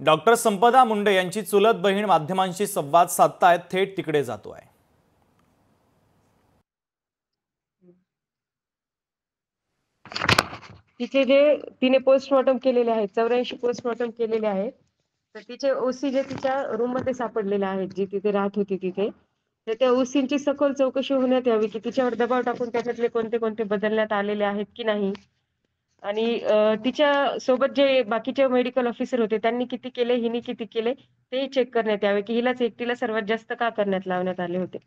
Doctor संपदा मुंडे यांची चुलत बहीण माध्यमांशी संवाद साधतायत, थेट तिकडे जातोय। तिचे जे तिने पोस्टमॉर्टम केलेले आहेत 84 पोस्टमॉर्टम केलेले आहेत। तर तिचे ओसी जे तिच्या रूम मध्ये सापडलेले आहेत, जी तिथे राहत होती तिथे, तर त्या ओसींची सखोल चौकशी होण्यात यावी की तिच्यावर दबाव टाकून त्याच्यातले कोणते कोणते बदलण्यात आलेले आहेत की नाही, आणि तिच्या सोबत जे बाकीचे मेडिकल ऑफिसर होते त्यांनी किती केले, हिने किती केले ते चेक करण्यात यावे की हिलाच एकटीला सर्वात जास्त का करण्यात लावण्यात आले होते।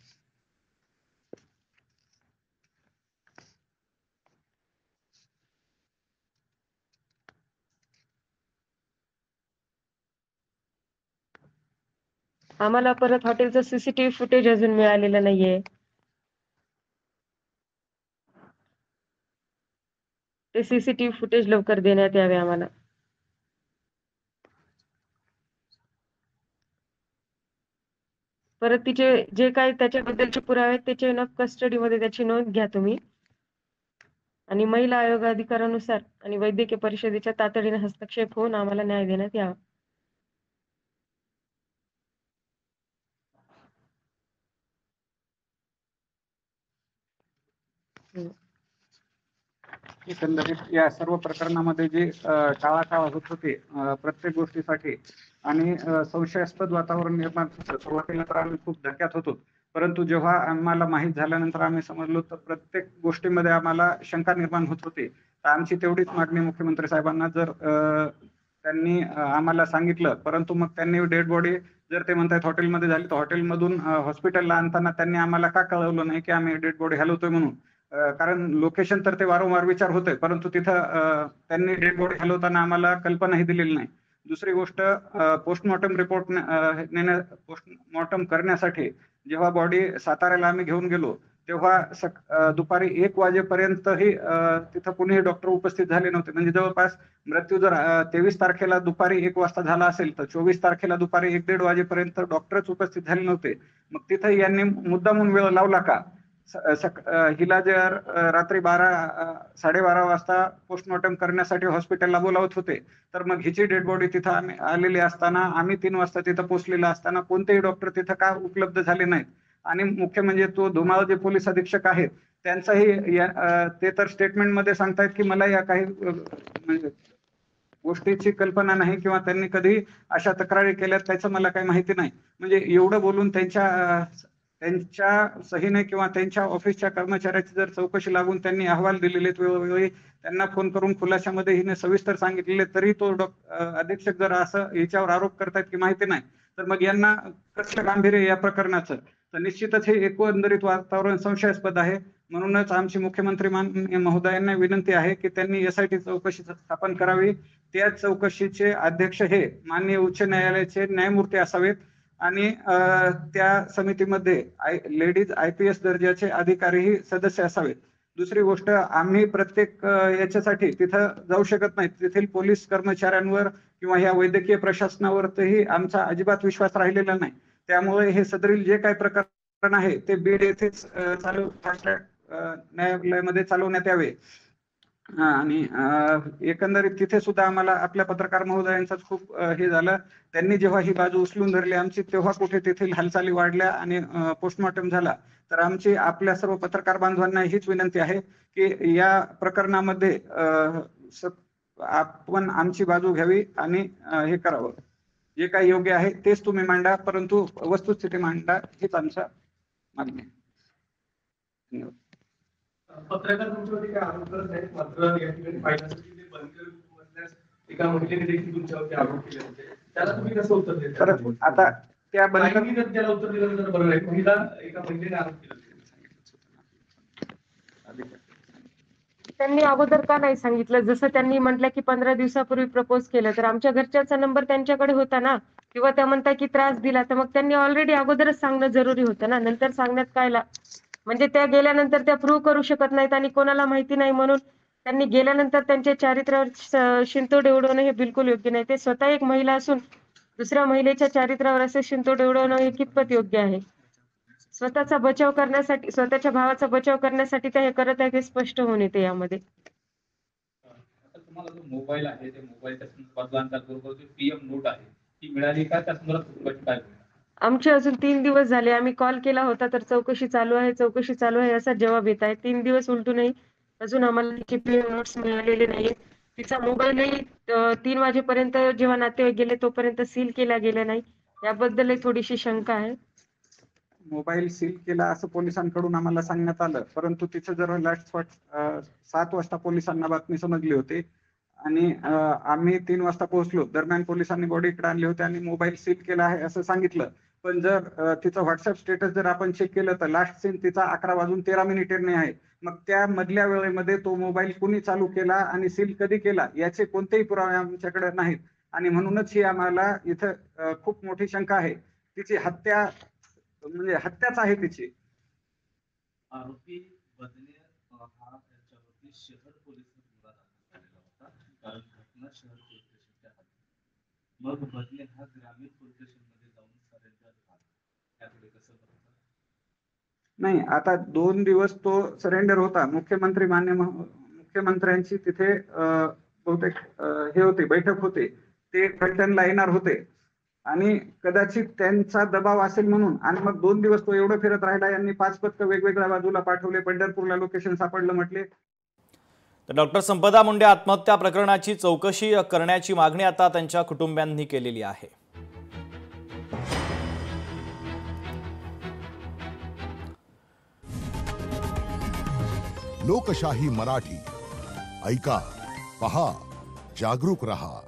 आम्हाला परत हॉटेलचं सीसीटीव्ही फुटेज अजून मिळालेलं नाहीये। ते सीसीटीव्ही फुटेज लवकर देण्यात यावे आम्हाला। परत तिचे जे काही त्याच्याबद्दलचे पुरावे आहेत त्याचे कस्टडीमध्ये त्याची नोंद घ्या तुम्ही, आणि महिला आयोग अधिकारानुसार आणि वैद्यकीय परिषदेच्या तातडीने हस्तक्षेप होऊन आम्हाला न्याय देण्यात यावा। एकंदरीत या सर्व प्रकरणामध्ये जे टाळाटाळ होत होते प्रत्येक गोष्टीसाठी, आणि संशयास्पद वातावरण निर्माण होतं। सुरुवातीला तर आम्ही खूप धक्क्यात होतो, परंतु जेव्हा आम्हाला माहीत झाल्यानंतर आम्ही समजलो तर प्रत्येक गोष्टीमध्ये आम्हाला शंका निर्माण होत होती। तर आमची तेवढीच मागणी मुख्यमंत्री साहेबांना, जर त्यांनी आम्हाला सांगितलं, परंतु मग त्यांनी डेड बॉडी जर ते म्हणतात हॉटेलमध्ये झाली, तर हॉटेलमधून हॉस्पिटलला आणताना त्यांनी आम्हाला का कळवलं नाही की आम्ही डेड बॉडी हलवतोय म्हणून? कारण लोकेशन तर ते वारंवार विचार होते, परंतु तिथं त्यांनी डेड बॉडी हलवताना आम्हाला कल्पनाही दिलेली नाही। दुसरी गोष्ट, पोस्टमॉर्टम रिपोर्ट पोस्टमॉर्टम करण्यासाठी जेव्हा बॉडी साताऱ्याला आम्ही घेऊन गेलो, तेव्हा दुपारी 1 वाजेपर्यंतही तिथं कुणीही डॉक्टर उपस्थित झाले नव्हते। म्हणजे जवळपास मृत्यू जर 23 तारखेला दुपारी 1 वाजता झाला असेल, तर 24 तारखेला दुपारी 1-1.5 वाजेपर्यंत डॉक्टरच उपस्थित झाले नव्हते। मग तिथं यांनी मुद्दामून वेळ लावला का? हिला जर रात्री 12-12:30 वाजता पोस्टमॉर्टम करण्यासाठी हॉस्पिटलला बोलावत होते, तर मग हिची डेड बॉडी तिथं आम्ही आलेली असताना, आम्ही 3 वाजता तिथं पोहोचलेला असताना कोणतेही डॉक्टर तिथं का उपलब्ध झाले नाहीत? आणि मुख्य म्हणजे तो धुमाळ जे पोलीस अधीक्षक आहेत त्यांचाही ते तर स्टेटमेंटमध्ये सांगतायत की मला या काही म्हणजे गोष्टीची कल्पना नाही किंवा त्यांनी कधी अशा तक्रारी केल्यात त्याचं मला काही माहिती नाही। म्हणजे एवढं बोलून त्यांच्या सहीने किंवा त्यांच्या ऑफिसच्या कर्मचाऱ्याची जर चौकशी लागून त्यांनी अहवाल दिलेले, वेळोवेळी त्यांना फोन करून खुलाशामध्ये हिने सविस्तर सांगितलेले, तरी तो अधीक्षक जर असं याच्यावर आरोप करतायत की माहिती नाही, तर मग यांना कसलं गांभीर्य या प्रकरणाचं? तर निश्चितच हे एकंदरीत वातावरण संशयास्पद आहे। म्हणूनच आमची मुख्यमंत्री महोदयांना विनंती आहे की त्यांनी SIT चौकशी स्थापन करावी। त्या चौकशीचे अध्यक्ष हे माननीय उच्च न्यायालयाचे न्यायमूर्ती असावेत, आणि त्या समितीमध्ये लेडीज IPS दर्जाचे अधिकारीही सदस्य असावेत। दुसरी गोष्ट, आम्ही प्रत्येक याच्यासाठी तिथं जाऊ शकत नाही। तेथील पोलीस कर्मचाऱ्यांवर किंवा या वैद्यकीय प्रशासनावरही आमचा अजिबात विश्वास राहिलेला नाही। त्यामुळे हे सदरील जे काही प्रकरण आहे ते बीड येथेच न्यायालयामध्ये चालवण्यात यावे। आणि एकंदरीत तिथे सुद्धा आम्हाला आपल्या पत्रकार महोदयांचाच खूप हे झालं। त्यांनी जेव्हा ही बाजू उचलून धरली आमची, तेव्हा कुठे तेथील हालचाली वाढल्या आणि पोस्टमॉर्टम झाला। तर आमची आपल्या सर्व पत्रकार बांधवांना हीच विनंती आहे की या प्रकरणामध्ये आपण आमची बाजू घ्यावी आणि हे करावं, जे काही योग्य आहे तेच तुम्ही मांडा, परंतु वस्तुस्थिती मांडा, हीच आमचा मागणी आहे। धन्यवाद। पत्रकार तुमच्यावरती काय आरोप करत आहेत, मात्र या ठिकाणी पाहिल्यासाठी ते बंकर मधल्याच एका महिलेने देखील तुमच्यावरती आरोप केले होते, त्याला तुम्ही कसं उत्तर देता? आता त्या बंकर त्याला उत्तर दिलं तर बरोबर आहे, एका महिलेने आरोप केले होते, त्यांनी अगोदर का नाही सांगितलं? जसं त्यांनी म्हटलं की 15 दिवसापूर्वी प्रपोज केलं, तर आमच्या घरच्याचा नंबर त्यांच्याकडे होता ना, किंवा त्या म्हणतात की त्रास दिला, तर मग त्यांनी ऑलरेडी अगोदरच सांगणं जरुरी होतं ना। नंतर सांगण्यात काय म्हणजे त्या गेल्यानंतर त्या प्रूव्ह करू शकत नाहीत आणि कोणाला माहिती नाही, म्हणून त्यांनी गेल्यानंतर त्यांच्या चारित्र्यावर शिंतोड उडवणं हे बिलकुल योग्य नाही। ते स्वतः एक महिला असून दुसऱ्या महिलेच्या चारित्र्यावर असे शिंतोड उडवणं हे कितपत योग्य आहे? स्वतःचा बचाव करण्यासाठी, स्वतःच्या भावाचा बचाव करण्यासाठी ते हे करत आहेत हे स्पष्ट होऊन येते यामध्ये। आता तुम्हाला जो मोबाईल आहे, त्या मोबाईलच्या संदर्भातला PM नोट आहे, ती मिळाली का, त्या संदर्भात चौकशी काय होईल? आमचे अजून 3 दिवस झाले. आम्ही कॉल केला होता तर चौकशी चालू आहे, चौकशी चालू आहे असा जवाब येत आहे. 3 दिवस उलटूनही अजून आम्हाला तिचे पीएम नोट्स मिळालेले नाहीये. तिचा मोबाईलही 3 वाजेपर्यंत जेव्हा नातेवाईक गेले तोपर्यंत सील केला गेला नाही. याबद्दलही थोडीशी शंका आहे. मोबाईल सील केला असं पोलिसांकडून आम्हाला सांगण्यात आलं, परंतु तिचं जर लास्ट स्पॉट 7 वाजता पोलिसांना बातमी समजली होती आणि आम्ही 3 वाजता पोहोचलो. दरम्यान पोलिसांनी बॉडी इकडे आणली होती आणि मोबाईल सील केला आहे असं सांगितलं. पण जर तिचं व्हॉट्सअप स्टेटस जर आपण चेक केलं तर लास्ट सीन तिचा 11:13 आहे. मग त्या मधल्या वेळेमध्ये तो मोबाईल कुणी चालू केला आणि सील कधी केला याचे कोणतेही पुरावे आमच्याकडे नाहीत आणि म्हणूनच ही आम्हाला इथं खूप मोठी शंका आहे. तिची हत्या म्हणजे हत्याच आहे तिची. आरोपी बदले हा याच्यावरती शहर पोलीस गुन्हा दाखल झालेला होता, कारण घटना शहर पोलीस स्टेशनच्या हाती. मग बदले हा ग्रामीण पोलीस स्टेशन मध्ये जाऊन सरेंडर झाला, त्याकडे कसं बघता? नाही, आता 2 दिवस तो सरेंडर होता. मुख्यमंत्र्यांची तिथे बहुतेक हे होते, बैठक होते. ते फलटणला येणार होते आणि कदाचित त्यांचा दबाव असेल म्हणून आणि मग 2 दिवस तो एवढं फिरत राहिला. यांनी 5 पथकं वेगवेगळ्या बाजूला पाठवले. पंढरपूरला लोकेशन सापडलं म्हटले. तर डॉक्टर संपदा मुंडे आत्महत्या प्रकरणाची चौकशी करण्याची मागणी आता त्यांच्या कुटुंबियांनी केलेली आहे. लोकशाही मराठी ऐका, पहा, जागरूक रहा.